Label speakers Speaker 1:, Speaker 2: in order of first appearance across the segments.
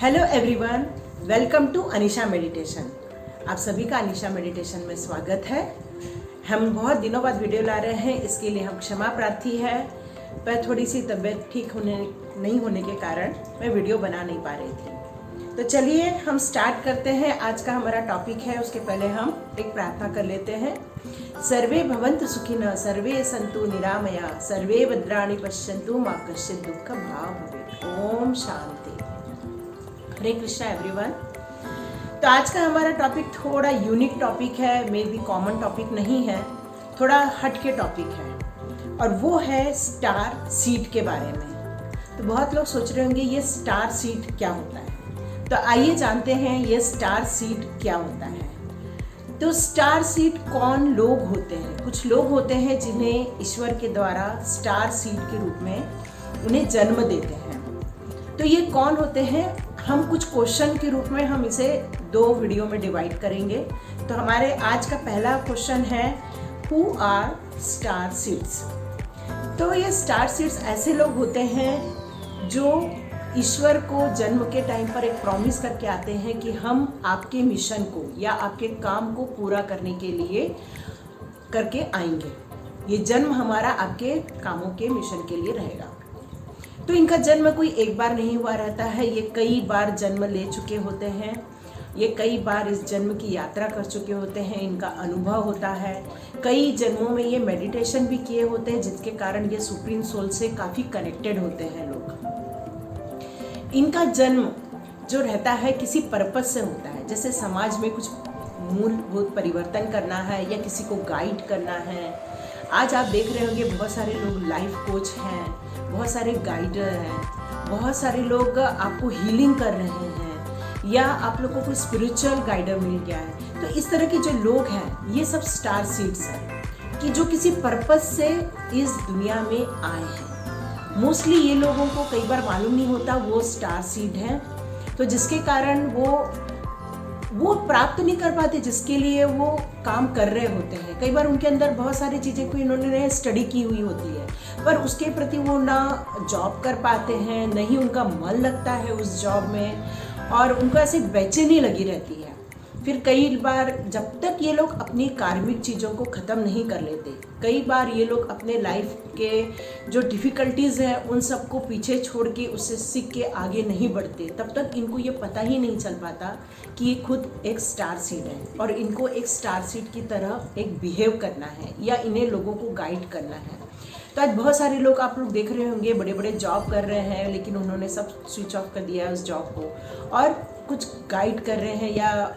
Speaker 1: Hello everyone, welcome to Anisha meditation. आप सभी का अनीशा मेडिटेशन में स्वागत है। हम बहुत दिनों बाद वीडियो ला रहे हैं, इसके लिए हम क्षमा प्रार्थी है, पर थोड़ी सी तबीयत ठीक नहीं होने के कारण मैं वीडियो बना नहीं पा रही थी। तो चलिए हम स्टार्ट करते हैं। आज का हमारा टॉपिक है, उसके पहले हम एक प्रार्थना कर लेते हैं। सर्वे भवन्तु सुखिनः, सर्वे सन्तु निरामया, सर्वे भद्राणि पश्यन्तु, मा कश्चित् दुःख भाग् भवेत्। ओम शांति। हरे कृष्णा एवरीवन। तो आज का हमारा टॉपिक थोड़ा यूनिक टॉपिक है, मे बी कॉमन टॉपिक नहीं है, थोड़ा हटके टॉपिक है, और वो है स्टार सीड के बारे में। तो बहुत लोग सोच रहे होंगे ये स्टार सीड क्या होता है। तो आइए जानते हैं ये स्टार सीड क्या होता है। तो स्टार सीड कौन लोग होते हैं? कुछ लोग होते हैं जिन्हें ईश्वर के द्वारा स्टार सीड के रूप में उन्हें जन्म देते हैं। तो ये कौन होते हैं? हम कुछ क्वेश्चन के रूप में हम इसे 2 वीडियो में डिवाइड करेंगे। तो हमारे आज का पहला क्वेश्चन है, हु आर स्टार सीड्स? तो ये स्टार सीड्स ऐसे लोग होते हैं जो ईश्वर को जन्म के टाइम पर एक प्रॉमिस करके आते हैं कि हम आपके मिशन को या आपके काम को पूरा करने के लिए करके आएंगे। ये जन्म हमारा आपके कामों के मिशन के लिए रहेगा। तो इनका जन्म कोई एक बार नहीं हुआ रहता है, ये कई बार जन्म ले चुके होते हैं, ये कई बार इस जन्म की यात्रा कर चुके होते हैं, इनका अनुभव होता है। कई जन्मों में ये मेडिटेशन भी किए होते हैं, जिसके कारण ये सुप्रीम सोल से काफ़ी कनेक्टेड होते हैं लोग। इनका जन्म जो रहता है किसी पर्पस से होता है, जैसे समाज में कुछ मूलभूत परिवर्तन करना है या किसी को गाइड करना है। आज आप देख रहे होंगे बहुत सारे लोग लाइफ कोच हैं, बहुत सारे गाइडर हैं, बहुत सारे लोग आपको हीलिंग कर रहे हैं, या आप लोगों को स्पिरिचुअल गाइडर मिल गया है। तो इस तरह के जो लोग हैं ये सब स्टार सीड्स हैं कि जो किसी पर्पस से इस दुनिया में आए हैं। मोस्टली ये लोगों को कई बार मालूम नहीं होता वो स्टार सीड हैं, तो जिसके कारण वो प्राप्त नहीं कर पाते जिसके लिए वो काम कर रहे होते हैं। कई बार उनके अंदर बहुत सारी चीज़ें को इन्होंने स्टडी की हुई होती है, पर उसके प्रति वो ना जॉब कर पाते हैं, नहीं उनका मन लगता है उस जॉब में, और उनको ऐसे बेचैनी लगी रहती है। फिर कई बार जब तक ये लोग अपनी कार्मिक चीज़ों को ख़त्म नहीं कर लेते, कई बार ये लोग अपने लाइफ के जो डिफ़िकल्टीज़ हैं उन सबको पीछे छोड़ के उससे सीख के आगे नहीं बढ़ते, तब तक इनको ये पता ही नहीं चल पाता कि ये खुद एक स्टार सीड है और इनको एक स्टार सीड की तरह एक बिहेव करना है या इन्हें लोगों को गाइड करना है। तो आज बहुत सारे लोग आप लोग देख रहे होंगे बड़े बड़े जॉब कर रहे हैं, लेकिन उन्होंने सब स्विच ऑफ कर दिया है उस जॉब को, और कुछ गाइड कर रहे हैं या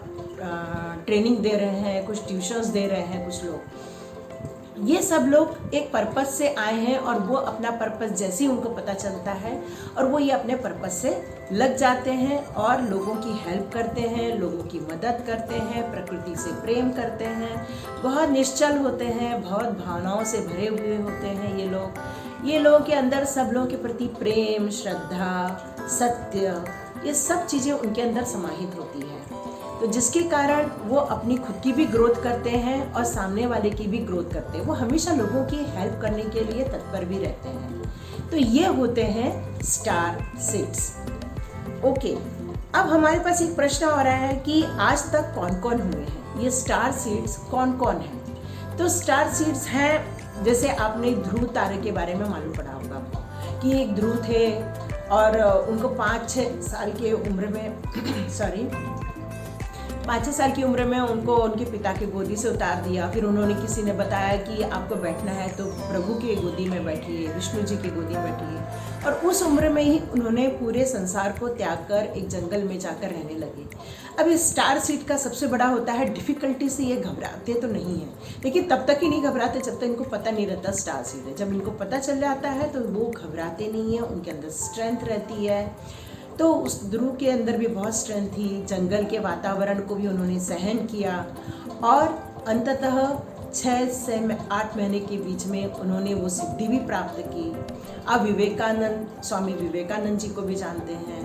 Speaker 1: ट्रेनिंग दे रहे हैं, कुछ ट्यूशन्स दे रहे हैं कुछ लोग। ये सब लोग एक पर्पस से आए हैं और वो अपना पर्पस जैसे ही उनको पता चलता है और वो ये अपने पर्पस से लग जाते हैं और लोगों की हेल्प करते हैं, लोगों की मदद करते हैं, प्रकृति से प्रेम करते हैं, बहुत निश्चल होते हैं, बहुत भावनाओं से भरे हुए होते हैं ये लोगों के अंदर सब लोगों के प्रति प्रेम, श्रद्धा, सत्य, ये सब चीज़ें उनके अंदर समाहित होती है। तो जिसके कारण वो अपनी खुद की भी ग्रोथ करते हैं और सामने वाले की भी ग्रोथ करते हैं। वो हमेशा लोगों की हेल्प करने के लिए तत्पर भी रहते हैं। तो ये होते हैं स्टार सीड्स। ओके, अब हमारे पास एक प्रश्न आ रहा है कि आज तक कौन कौन हुए हैं, ये स्टार सीड्स कौन कौन हैं? तो स्टार सीड्स हैं, जैसे आपने ध्रुव तारे के बारे में मालूम पड़ा होगा आपको कि एक ध्रुव थे और उनको 5-6 साल की उम्र में 5-6 साल की उम्र में उनको उनके पिता के गोदी से उतार दिया। फिर उन्होंने किसी ने बताया कि आपको बैठना है तो प्रभु की गोदी में बैठिए, विष्णु जी की गोदी में बैठिए, और उस उम्र में ही उन्होंने पूरे संसार को त्याग कर एक जंगल में जाकर रहने लगे। अब इस स्टार सीड का सबसे बड़ा होता है डिफ़िकल्टी से ये घबराते तो नहीं है, लेकिन तब तक ही नहीं घबराते जब तक इनको पता नहीं रहता स्टार सीड है। जब इनको पता चल जाता है तो वो घबराते नहीं हैं, उनके अंदर स्ट्रेंथ रहती है। तो उस ध्रुव के अंदर भी बहुत स्ट्रेंथ थी, जंगल के वातावरण को भी उन्होंने सहन किया और अंततः 6 से 8 महीने के बीच में उन्होंने वो सिद्धि भी प्राप्त की। अब स्वामी विवेकानंद जी को भी जानते हैं,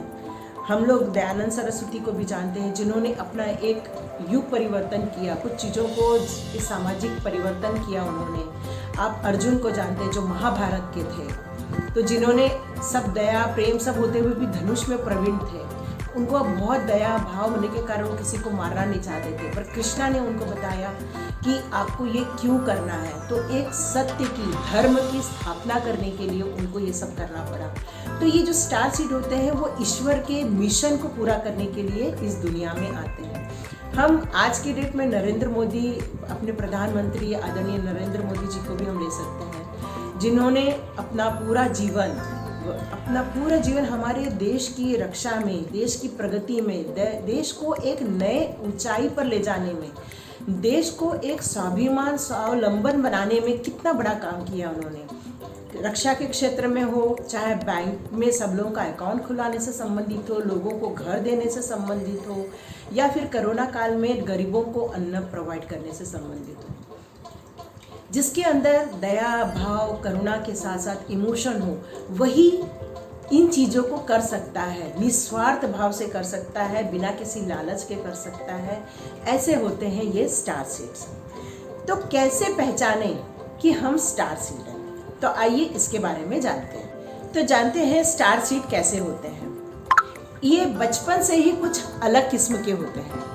Speaker 1: हम लोग दयानंद सरस्वती को भी जानते हैं, जिन्होंने अपना एक युग परिवर्तन किया, कुछ चीज़ों को सामाजिक परिवर्तन किया उन्होंने। आप अर्जुन को जानते हैं जो महाभारत के थे, तो जिन्होंने सब दया प्रेम सब होते हुए भी धनुष में प्रवीण थे, उनको बहुत दया भाव होने के कारण वो किसी को मारना नहीं चाहते थे, पर कृष्णा ने उनको बताया कि आपको ये क्यों करना है। तो एक सत्य की, धर्म की स्थापना करने के लिए उनको ये सब करना पड़ा। तो ये जो स्टार सीड होते हैं वो ईश्वर के मिशन को पूरा करने के लिए इस दुनिया में आते हैं। हम आज की डेट में नरेंद्र मोदी, अपने प्रधानमंत्री आदरणीय नरेंद्र मोदी जी को भी हम ले सकते हैं, जिन्होंने अपना पूरा जीवन हमारे देश की रक्षा में, देश की प्रगति में, देश को एक नए ऊंचाई पर ले जाने में, देश को एक स्वाभिमान स्वावलंबन बनाने में कितना बड़ा काम किया उन्होंने। रक्षा के क्षेत्र में हो, चाहे बैंक में सब लोगों का अकाउंट खुलाने से संबंधित हो, लोगों को घर देने से संबंधित हो, या फिर कोरोना काल में गरीबों को अन्न प्रोवाइड करने से संबंधित हो। जिसके अंदर दया भाव करुणा के साथ साथ इमोशन हो, वही इन चीज़ों को कर सकता है, निस्वार्थ भाव से कर सकता है, बिना किसी लालच के कर सकता है। ऐसे होते हैं ये स्टार सीड्स। तो कैसे पहचाने कि हम स्टार सीड हैं? तो आइए इसके बारे में जानते हैं। तो जानते हैं स्टार सीड कैसे होते हैं। ये बचपन से ही कुछ अलग किस्म के होते हैं।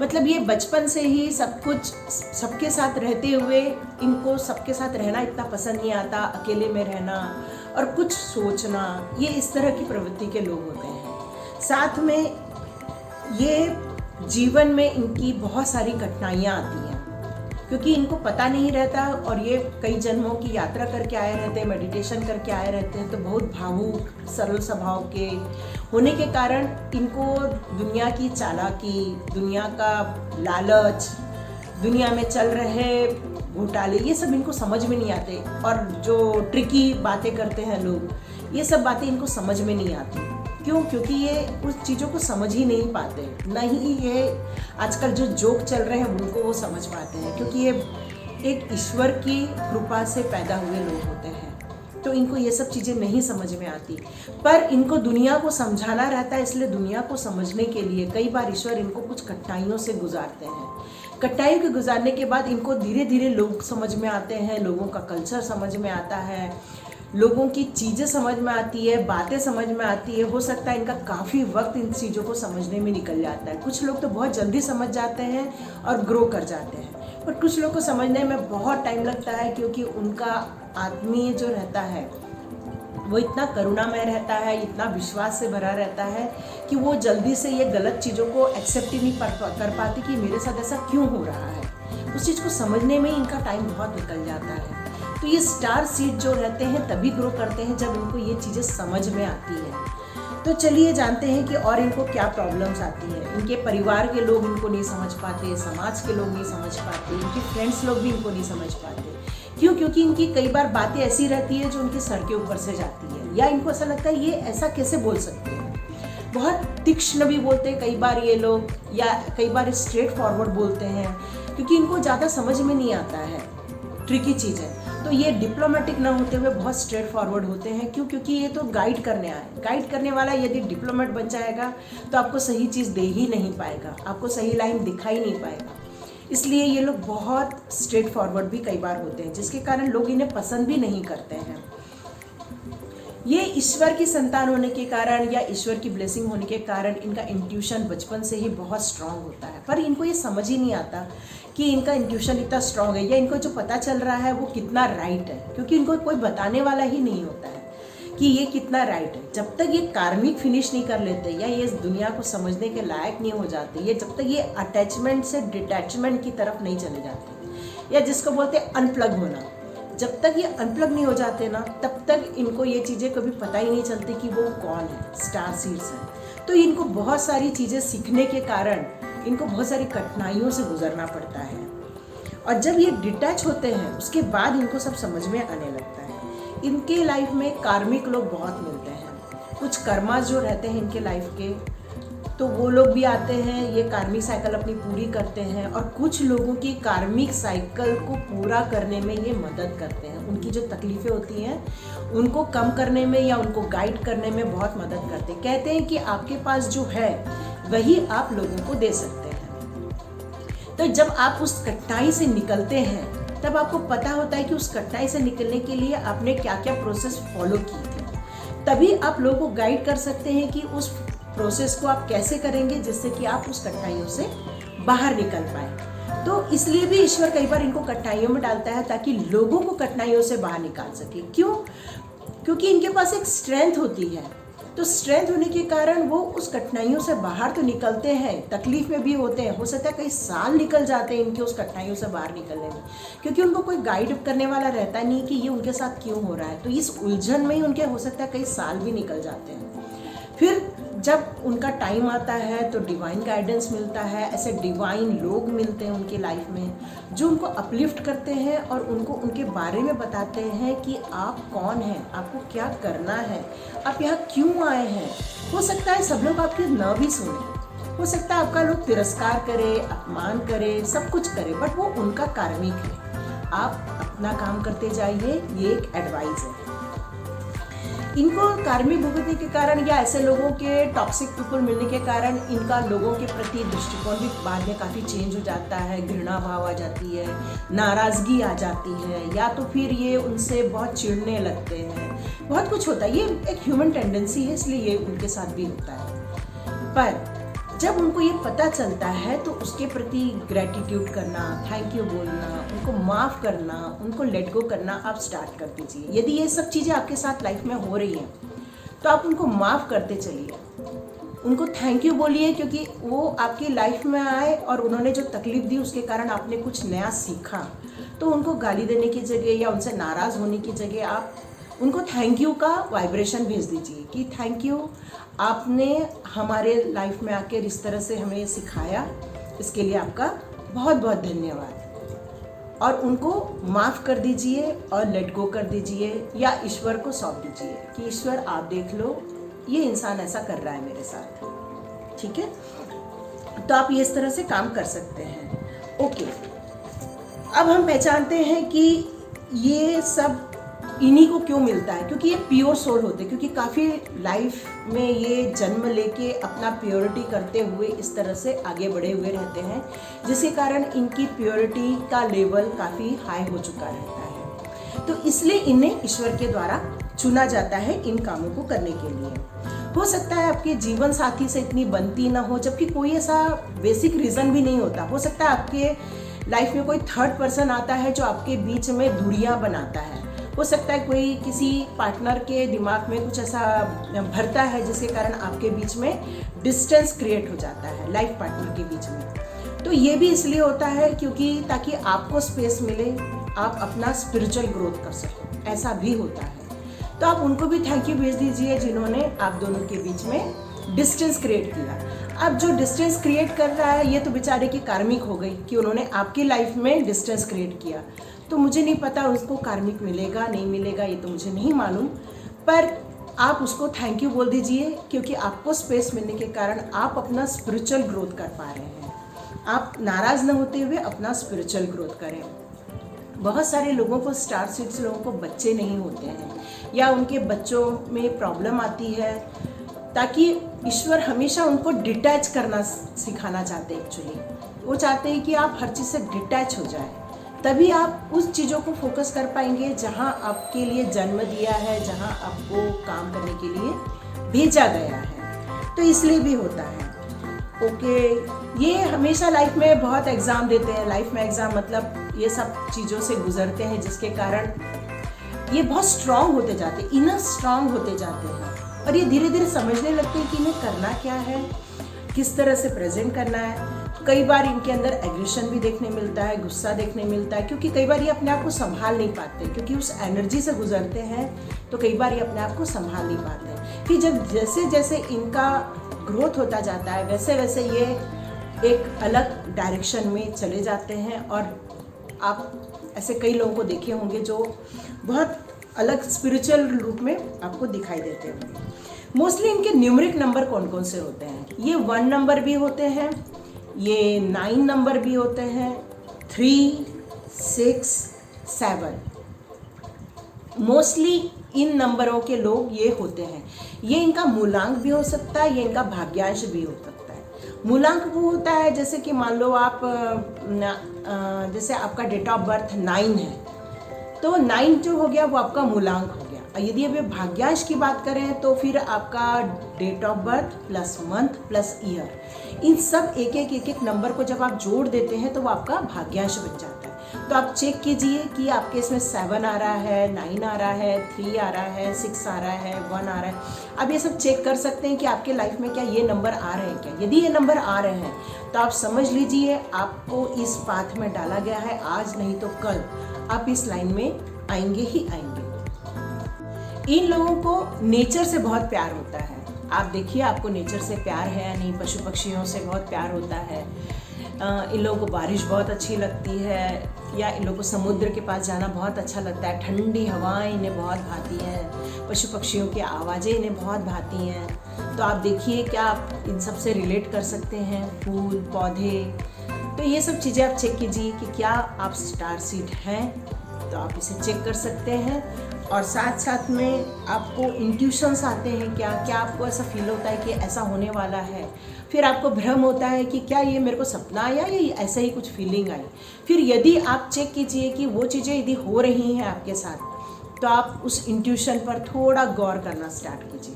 Speaker 1: मतलब ये बचपन से ही सब कुछ सबके साथ रहते हुए इनको सबके साथ रहना इतना पसंद नहीं आता, अकेले में रहना और कुछ सोचना, ये इस तरह की प्रवृत्ति के लोग होते हैं। साथ में ये जीवन में इनकी बहुत सारी कठिनाइयाँ आती हैं, क्योंकि इनको पता नहीं रहता और ये कई जन्मों की यात्रा करके आए रहते हैं, मेडिटेशन करके आए रहते हैं। तो बहुत भावुक सरल स्वभाव के होने के कारण इनको दुनिया की चालाकी, दुनिया का लालच, दुनिया में चल रहे घोटाले, ये सब इनको समझ में नहीं आते। और जो ट्रिकी बातें करते हैं लोग, ये सब बातें इनको समझ में नहीं आती। क्यों? क्योंकि ये उस चीज़ों को समझ ही नहीं पाते। न ही ये आजकल जो जोक चल रहे हैं उनको वो समझ पाते हैं, क्योंकि ये एक ईश्वर की कृपा से पैदा हुए लोग होते हैं। तो इनको ये सब चीज़ें नहीं समझ में आती, पर इनको दुनिया को समझाना रहता है। इसलिए दुनिया को समझने के लिए कई बार ईश्वर इनको कुछ कठिनाइयों से गुजारते हैं। कठिनाइयों के गुजारने के बाद इनको धीरे धीरे लोग समझ में आते हैं, लोगों का कल्चर समझ में आता है, लोगों की चीज़ें समझ में आती है, बातें समझ में आती है। हो सकता है इनका काफ़ी वक्त इन चीज़ों को समझने में निकल जाता है। कुछ लोग तो बहुत जल्दी समझ जाते हैं और ग्रो कर जाते हैं, पर कुछ लोग को समझने में बहुत टाइम लगता है, क्योंकि उनका आत्मीय जो रहता है वो इतना करुणामय रहता है, इतना विश्वास से भरा रहता है कि वो जल्दी से ये गलत चीज़ों को एक्सेप्ट ही नहीं कर पाती कि मेरे साथ ऐसा क्यों हो रहा है। उस चीज़ को समझने में इनका टाइम बहुत निकल जाता है। तो ये स्टार सीड जो रहते हैं तभी ग्रो करते हैं जब इनको ये चीज़ें समझ में आती है। तो चलिए जानते हैं कि और इनको क्या प्रॉब्लम्स आती है। इनके परिवार के लोग इनको नहीं समझ पाते, समाज के लोग नहीं समझ पाते, इनके फ्रेंड्स लोग भी इनको नहीं समझ पाते। क्यों? क्योंकि इनकी कई बार बातें ऐसी रहती है जो उनके सर के ऊपर से जाती है, या इनको ऐसा लगता है ये ऐसा कैसे बोल सकते हैं। बहुत तीक्ष्ण भी बोलते हैं कई बार ये लोग, या कई बार स्ट्रेट फॉरवर्ड बोलते हैं, क्योंकि इनको ज़्यादा समझ में नहीं आता है, ट्रिकी चीज़ है। तो ये डिप्लोमेटिक ना होते हुए बहुत स्ट्रेट फॉरवर्ड होते हैं। क्यों? क्योंकि ये तो गाइड करने आए। गाइड करने वाला यदि डिप्लोमेट बन जाएगा तो आपको सही चीज़ दे ही नहीं पाएगा, आपको सही लाइन दिखा ही नहीं पाएगा। इसलिए ये लोग बहुत स्ट्रेट फॉरवर्ड भी कई बार होते हैं, जिसके कारण लोग इन्हें पसंद भी नहीं करते हैं। ये ईश्वर की संतान होने के कारण या ईश्वर की ब्लेसिंग होने के कारण इनका इंट्यूशन बचपन से ही बहुत स्ट्रांग होता है, पर इनको ये समझ ही नहीं आता कि इनका इंट्यूशन इतना स्ट्रांग है, या इनको जो पता चल रहा है वो कितना राइट है, क्योंकि इनको कोई बताने वाला ही नहीं होता है कि ये कितना राइट है। जब तक ये कार्मिक फिनिश नहीं कर लेते, या ये इस दुनिया को समझने के लायक नहीं हो जाते, ये जब तक ये अटैचमेंट से डिटैचमेंट की तरफ नहीं चले जाते, या जिसको बोलते हैं अनप्लग होना, जब तक ये अनप्लग नहीं हो जाते ना, तब तक इनको ये चीज़ें कभी पता ही नहीं चलती कि वो कौन है, स्टार सीड्स है। तो इनको बहुत सारी चीज़ें सीखने के कारण इनको बहुत सारी कठिनाइयों से गुजरना पड़ता है, और जब ये डिटैच होते हैं उसके बाद इनको सब समझ में आने लगता है। इनके लाइफ में कार्मिक लोग बहुत मिलते हैं, कुछ कर्मा जो रहते हैं इनके लाइफ के, तो वो लोग भी आते हैं, ये कार्मिक साइकिल अपनी पूरी करते हैं, और कुछ लोगों की कार्मिक साइकिल को पूरा करने में ये मदद करते हैं। उनकी जो तकलीफ़ें होती हैं उनको कम करने में या उनको गाइड करने में बहुत मदद करते हैं। कहते हैं कि आपके पास जो है वही आप लोगों को दे सकते हैं। तो जब आप उस कठिनाई से निकलते हैं तब आपको पता होता है कि उस कठिनाई से निकलने के लिए आपने क्या क्या प्रोसेस फॉलो की थी, तभी आप लोगों को गाइड कर सकते हैं कि उस प्रोसेस को आप कैसे करेंगे जिससे कि आप उस कठिनाइयों से बाहर निकल पाए। तो इसलिए भी ईश्वर कई बार इनको कठिनाइयों में डालता है ताकि लोगों को कठिनाइयों से बाहर निकाल सके। क्यों? क्योंकि इनके पास एक स्ट्रेंथ होती है, तो स्ट्रेंथ होने के कारण वो उस कठिनाइयों से बाहर तो निकलते हैं, तकलीफ में भी होते हैं, हो सकता है कई साल निकल जाते हैं इनके उस कठिनाइयों से बाहर निकलने में, क्योंकि उनको कोई गाइड करने वाला रहता नहीं कि ये उनके साथ क्यों हो रहा है। तो इस उलझन में ही उनके हो सकता है कई साल भी निकल जाते हैं। फिर जब उनका टाइम आता है तो डिवाइन गाइडेंस मिलता है, ऐसे डिवाइन लोग मिलते हैं उनकी लाइफ में जो उनको अपलिफ्ट करते हैं और उनको उनके बारे में बताते हैं कि आप कौन हैं, आपको क्या करना है, आप यहाँ क्यों आए हैं। हो सकता है सब लोग आपके न भी सुने, हो सकता है आपका लोग तिरस्कार करे, अपमान करे, सब कुछ करे, बट वो उनका कार्मिक है। आप अपना काम करते जाइए, ये एक एडवाइस है। इनको कार्मिक भुगतने के कारण या ऐसे लोगों के टॉक्सिक पीपल मिलने के कारण इनका लोगों के प्रति दृष्टिकोण भी बाद में काफ़ी चेंज हो जाता है, घृणा भाव आ जाती है, नाराज़गी आ जाती है, या तो फिर ये उनसे बहुत चिढ़ने लगते हैं, बहुत कुछ होता है। ये एक ह्यूमन टेंडेंसी है, इसलिए ये उनके साथ भी होता है। पर जब उनको ये पता चलता है तो उसके प्रति ग्रेटिट्यूड करना, थैंक यू बोलना, उनको माफ़ करना, उनको लेट गो करना आप स्टार्ट कर दीजिए। यदि ये सब चीज़ें आपके साथ लाइफ में हो रही हैं तो आप उनको माफ़ करते चलिए, उनको थैंक यू बोलिए, क्योंकि वो आपकी लाइफ में आए और उन्होंने जो तकलीफ दी उसके कारण आपने कुछ नया सीखा। तो उनको गाली देने की जगह या उनसे नाराज़ होने की जगह आप उनको थैंक यू का वाइब्रेशन भेज दीजिए कि थैंक यू, आपने हमारे लाइफ में आकर इस तरह से हमें सिखाया, इसके लिए आपका बहुत बहुत धन्यवाद। और उनको माफ़ कर दीजिए और लेट गो कर दीजिए या ईश्वर को सौंप दीजिए कि ईश्वर आप देख लो, ये इंसान ऐसा कर रहा है मेरे साथ। ठीक है, तो आप ये इस तरह से काम कर सकते हैं। ओके, अब हम पहचानते हैं कि ये सब इन्हीं को क्यों मिलता है, क्योंकि ये प्योर सोल होते हैं, क्योंकि काफ़ी लाइफ में ये जन्म लेके अपना प्योरिटी करते हुए इस तरह से आगे बढ़े हुए रहते हैं, जिसके कारण इनकी प्योरिटी का लेवल काफ़ी हाई हो चुका रहता है। तो इसलिए इन्हें ईश्वर के द्वारा चुना जाता है इन कामों को करने के लिए। हो सकता है आपके जीवन साथी से इतनी बनती ना हो, जबकि कोई ऐसा बेसिक रीज़न भी नहीं होता। हो सकता है आपके लाइफ में कोई थर्ड पर्सन आता है जो आपके बीच में दूरियां बनाता है। हो सकता है कोई किसी पार्टनर के दिमाग में कुछ ऐसा भरता है जिसके कारण आपके बीच में डिस्टेंस क्रिएट हो जाता है लाइफ पार्टनर के बीच में। तो ये भी इसलिए होता है क्योंकि ताकि आपको स्पेस मिले, आप अपना स्पिरिचुअल ग्रोथ कर सको, ऐसा भी होता है। तो आप उनको भी थैंक यू भेज दीजिए जिन्होंने आप दोनों के बीच में डिस्टेंस क्रिएट किया। अब जो डिस्टेंस क्रिएट कर रहा है ये तो बेचारे की कार्मिक हो गई कि उन्होंने आपकी लाइफ में डिस्टेंस क्रिएट किया। तो मुझे नहीं पता उसको कार्मिक मिलेगा नहीं मिलेगा, ये तो मुझे नहीं मालूम, पर आप उसको थैंक यू बोल दीजिए क्योंकि आपको स्पेस मिलने के कारण आप अपना स्पिरिचुअल ग्रोथ कर पा रहे हैं। आप नाराज़ न होते हुए अपना स्पिरिचुअल ग्रोथ करें। बहुत सारे लोगों को, स्टार सीड्स लोगों को बच्चे नहीं होते हैं या उनके बच्चों में प्रॉब्लम आती है, ताकि ईश्वर हमेशा उनको डिटैच करना सिखाना चाहते हैं। एक्चुअली वो चाहते हैं कि आप हर चीज़ से डिटैच हो जाए, तभी आप उस चीज़ों को फोकस कर पाएंगे जहां आपके लिए जन्म दिया है, जहां आपको काम करने के लिए भेजा गया है। तो इसलिए भी होता है। ओके, ये हमेशा लाइफ में बहुत एग्ज़ाम देते हैं। लाइफ में एग्ज़ाम मतलब ये सब चीज़ों से गुजरते हैं जिसके कारण ये बहुत स्ट्रांग होते जाते हैं, इनर स्ट्रांग होते जाते हैं और ये धीरे धीरे समझने लगते हैं कि इन्हें करना क्या है, किस तरह से प्रेजेंट करना है। कई बार इनके अंदर एग्रेशन भी देखने मिलता है, गुस्सा देखने मिलता है, क्योंकि कई बार ये अपने आप को संभाल नहीं पाते, क्योंकि उस एनर्जी से गुजरते हैं तो कई बार ये अपने आप को संभाल नहीं पाते। फिर जब जैसे जैसे इनका ग्रोथ होता जाता है वैसे वैसे ये एक अलग डायरेक्शन में चले जाते हैं और आप ऐसे कई लोगों को देखे होंगे जो बहुत अलग स्पिरिचुअल रूप में आपको दिखाई देते होंगे। मोस्टली इनके न्यूमरिक नंबर कौन कौन से होते हैं? ये 1 नंबर भी होते हैं, ये 9 नंबर भी होते हैं, 3, 6, 7। मोस्टली इन नंबरों के लोग ये होते हैं। ये इनका मूलांक भी हो सकता है, ये इनका भाग्यांश भी हो सकता है। मूलांक वो होता है जैसे कि मान लो आप जैसे आपका डेट ऑफ बर्थ 9 है तो 9 जो हो गया वो आपका मूलांक हो गया। और यदि अभी भाग्यांश की बात करें तो फिर आपका date of birth plus month plus year, इन सब एक एक नंबर को जब आप जोड़ देते हैं तो वो आपका भाग्यांश बन जाता है। तो आप चेक कीजिए कि आपके इसमें 7 आ रहा है, 9 आ रहा है, 3 आ रहा है, 6 आ रहा है, 1 आ रहा है। आप ये सब चेक कर सकते हैं कि आपके लाइफ में क्या ये नंबर आ रहे हैं क्या। यदि ये नंबर आ रहे हैं तो आप समझ लीजिए आपको इस पाथ में डाला गया है, आज नहीं तो कल आप इस लाइन में आएंगे ही आएंगे। इन लोगों को नेचर से बहुत प्यार होता है। आप देखिए आपको नेचर से प्यार है या नहीं। पशु पक्षियों से बहुत प्यार होता है। इन लोगों को बारिश बहुत अच्छी लगती है, या इन लोगों को समुद्र के पास जाना बहुत अच्छा लगता है। ठंडी हवाएं इन्हें बहुत भाती हैं, पशु पक्षियों की आवाज़ें इन्हें बहुत भाती हैं। तो आप देखिए क्या आप इन सब से रिलेट कर सकते हैं, फूल पौधे। तो ये सब चीज़ें आप चेक कीजिए कि क्या आप स्टार सीड हैं, तो आप इसे चेक कर सकते हैं। और साथ साथ में आपको इंट्यूशंस आते हैं क्या, क्या आपको ऐसा फील होता है कि ऐसा होने वाला है। फिर आपको भ्रम होता है कि क्या ये मेरे को सपना आया या ऐसा ही कुछ फीलिंग आई। फिर यदि आप चेक कीजिए कि वो चीज़ें यदि हो रही हैं आपके साथ, तो आप उस इंट्यूशन पर थोड़ा गौर करना स्टार्ट कीजिए।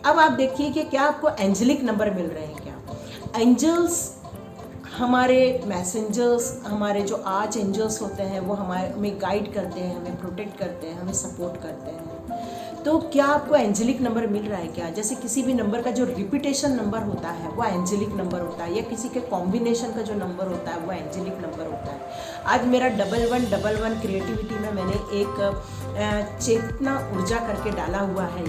Speaker 1: अब आप देखिए कि क्या आपको एंजेलिक नंबर मिल रहे हैं क्या। एंजल्स हमारे मैसेंजर्स, हमारे जो आर्च एंजल्स होते हैं वो हमें गाइड करते हैं, हमें प्रोटेक्ट करते हैं, हमें सपोर्ट करते हैं। तो क्या आपको एंजेलिक नंबर मिल रहा है क्या। जैसे किसी भी नंबर का जो रिपीटेशन नंबर होता है वो एंजेलिक नंबर होता है, या किसी के कॉम्बिनेशन का जो नंबर होता है वो एंजेलिक नंबर होता है। आज मेरा 1111 क्रिएटिविटी में मैंने एक चेतना ऊर्जा करके डाला हुआ है।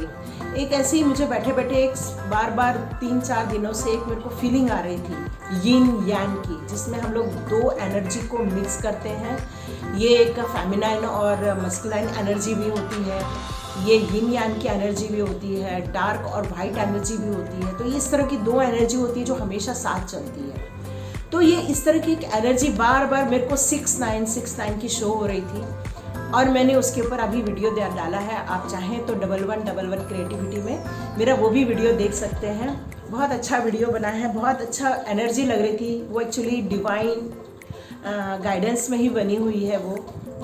Speaker 1: एक ऐसे ही मुझे बैठे बैठे एक बार 3-4 दिनों से एक मेरे को फीलिंग आ रही थी यिन यांग की, जिसमें हम लोग 2 एनर्जी को मिक्स करते हैं। ये एक फेमिनाइन और मस्कुलाइन एनर्जी भी होती है, ये यिन यांग की एनर्जी भी होती है, डार्क और वाइट एनर्जी भी होती है। तो ये इस तरह की 2 एनर्जी होती है जो हमेशा साथ चलती है। तो ये इस तरह की एक एनर्जी बार मेरे को 6-9 की शो हो रही थी, और मैंने उसके ऊपर अभी वीडियो डाला है। आप चाहें तो 1111 क्रिएटिविटी में मेरा वो भी वीडियो देख सकते हैं। बहुत अच्छा वीडियो बना है, बहुत अच्छा एनर्जी लग रही थी। वो एक्चुअली डिवाइन गाइडेंस में ही बनी हुई है वो।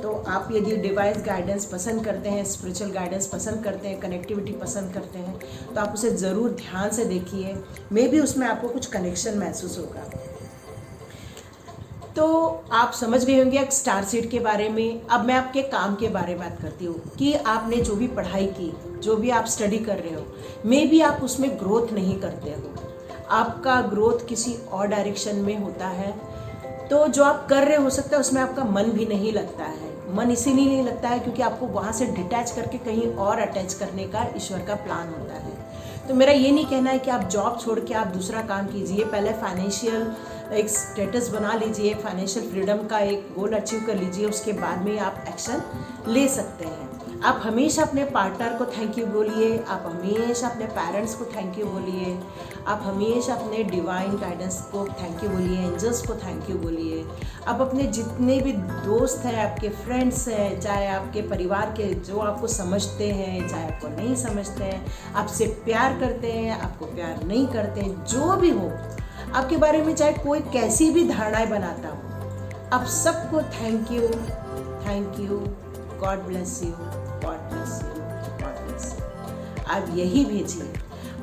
Speaker 1: तो आप यदि डिवाइन गाइडेंस पसंद करते हैं, स्पिरिचुअल गाइडेंस पसंद करते हैं, कनेक्टिविटी पसंद करते हैं, तो आप उसे ज़रूर ध्यान से देखिए। मे बी उसमें आपको कुछ कनेक्शन महसूस होगा। तो आप समझ गए होंगे स्टार सीड के बारे में। अब मैं आपके काम के बारे में बात करती हूँ कि आपने जो भी पढ़ाई की, जो भी आप स्टडी कर रहे हो, मे बी आप उसमें ग्रोथ नहीं करते हो, आपका ग्रोथ किसी और डायरेक्शन में होता है। तो जो आप कर रहे हो सकता है उसमें आपका मन भी नहीं लगता है। मन इसीलिए नहीं लगता है क्योंकि आपको वहाँ से डिटैच करके कहीं और अटैच करने का ईश्वर का प्लान होता है। तो मेरा ये नहीं कहना है कि आप जॉब छोड़ के आप दूसरा काम कीजिए। पहले फाइनेंशियल एक स्टेटस बना लीजिए, फाइनेंशियल फ्रीडम का एक गोल अचीव कर लीजिए, उसके बाद में आप एक्शन ले सकते हैं। आप हमेशा अपने पार्टनर को थैंक यू बोलिए, आप हमेशा अपने पेरेंट्स को थैंक यू बोलिए, आप हमेशा अपने डिवाइन गाइडेंस को थैंक यू बोलिए, एंजल्स को थैंक यू बोलिए। आप अपने जितने भी दोस्त हैं, आपके फ्रेंड्स हैं, चाहे आपके परिवार के जो आपको समझते हैं, चाहे आपको नहीं समझते हैं, आपसे प्यार करते हैं, आपको प्यार नहीं करते हैं, जो भी हो आपके बारे में, चाहे कोई कैसी भी धारणाएं बनाता हो, आप सबको thank you, God bless you, God bless you, God bless you. आप यही भेजिए।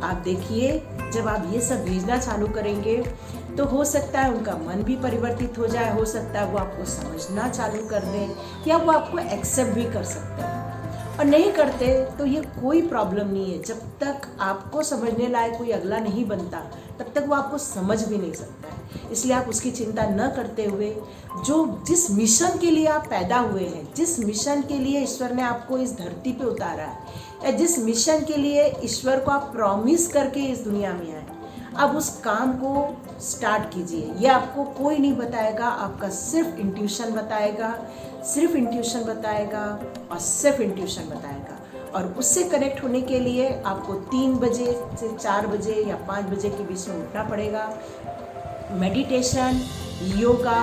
Speaker 1: आप देखिए जब आप ये सब भेजना चालू करेंगे तो हो सकता है उनका मन भी परिवर्तित हो जाए, हो सकता है वो आपको समझना चालू कर दें, या वो आपको एक्सेप्ट भी कर सकते हैं। और नहीं करते तो ये कोई प्रॉब्लम नहीं है। जब तक आपको समझने लायक कोई अगला नहीं बनता तब तक वो आपको समझ भी नहीं सकता है। इसलिए आप उसकी चिंता न करते हुए जिस मिशन के लिए आप पैदा हुए हैं, जिस मिशन के लिए ईश्वर ने आपको इस धरती पे उतारा है, या जिस मिशन के लिए ईश्वर को आप प्रॉमिस करके इस दुनिया में आए, अब उस काम को स्टार्ट कीजिए। ये आपको कोई नहीं बताएगा, आपका सिर्फ इंट्यूशन बताएगा, सिर्फ इंट्यूशन बताएगा और सिर्फ इंट्यूशन बताएगा। और उससे कनेक्ट होने के लिए आपको 3 बजे से 4 बजे या 5 बजे के बीच में उठना पड़ेगा। मेडिटेशन, योगा,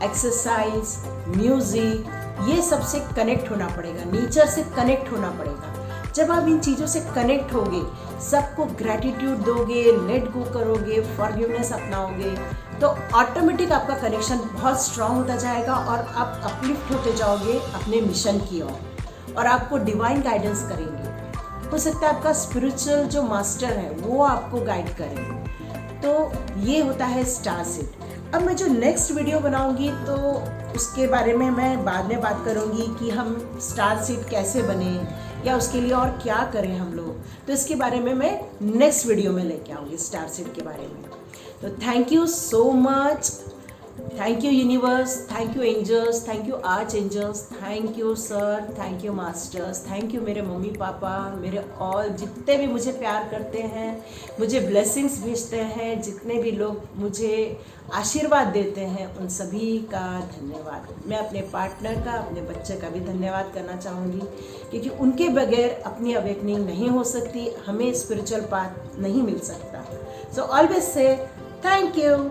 Speaker 1: एक्सरसाइज, म्यूज़िक, ये सबसे कनेक्ट होना पड़ेगा, नेचर से कनेक्ट होना पड़ेगा। जब आप इन चीज़ों से कनेक्ट होगे, सबको ग्रैटिट्यूड दोगे, लेट गो करोगे, फॉरगिवनेस अपनाओगे, तो ऑटोमेटिक आपका कनेक्शन बहुत स्ट्रांग होता जाएगा और आप अपलिफ्ट होते जाओगे अपने मिशन की ओर। और आपको डिवाइन गाइडेंस करेंगे। हो सकता है आपका स्पिरिचुअल जो मास्टर है वो आपको गाइड करेंगे। तो ये होता है स्टार सीड। अब मैं जो नेक्स्ट वीडियो बनाऊंगी तो उसके बारे में मैं बाद में बात करूंगी कि हम स्टार सीड कैसे बने या उसके लिए और क्या करें हम लोग। तो इसके बारे में मैं नेक्स्ट वीडियो में लेके आऊँगी स्टार सीड के बारे में। तो thank you so much, thank you universe, thank you angels, thank you archangels, thank you sir, thank you masters, thank you मेरे मम्मी पापा, मेरे ऑल जितने भी मुझे प्यार करते हैं, मुझे ब्लेसिंग्स भेजते हैं, जितने भी लोग मुझे आशीर्वाद देते हैं, उन सभी का धन्यवाद। मैं अपने पार्टनर का, अपने बच्चे का भी धन्यवाद करना चाहूँगी, क्योंकि उनके बगैर अपनी अवेकनिंग नहीं हो सकती, हमें स्पिरिचुअल पाथ नहीं मिल सकता। So always say thank you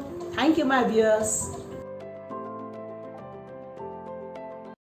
Speaker 1: my viewers।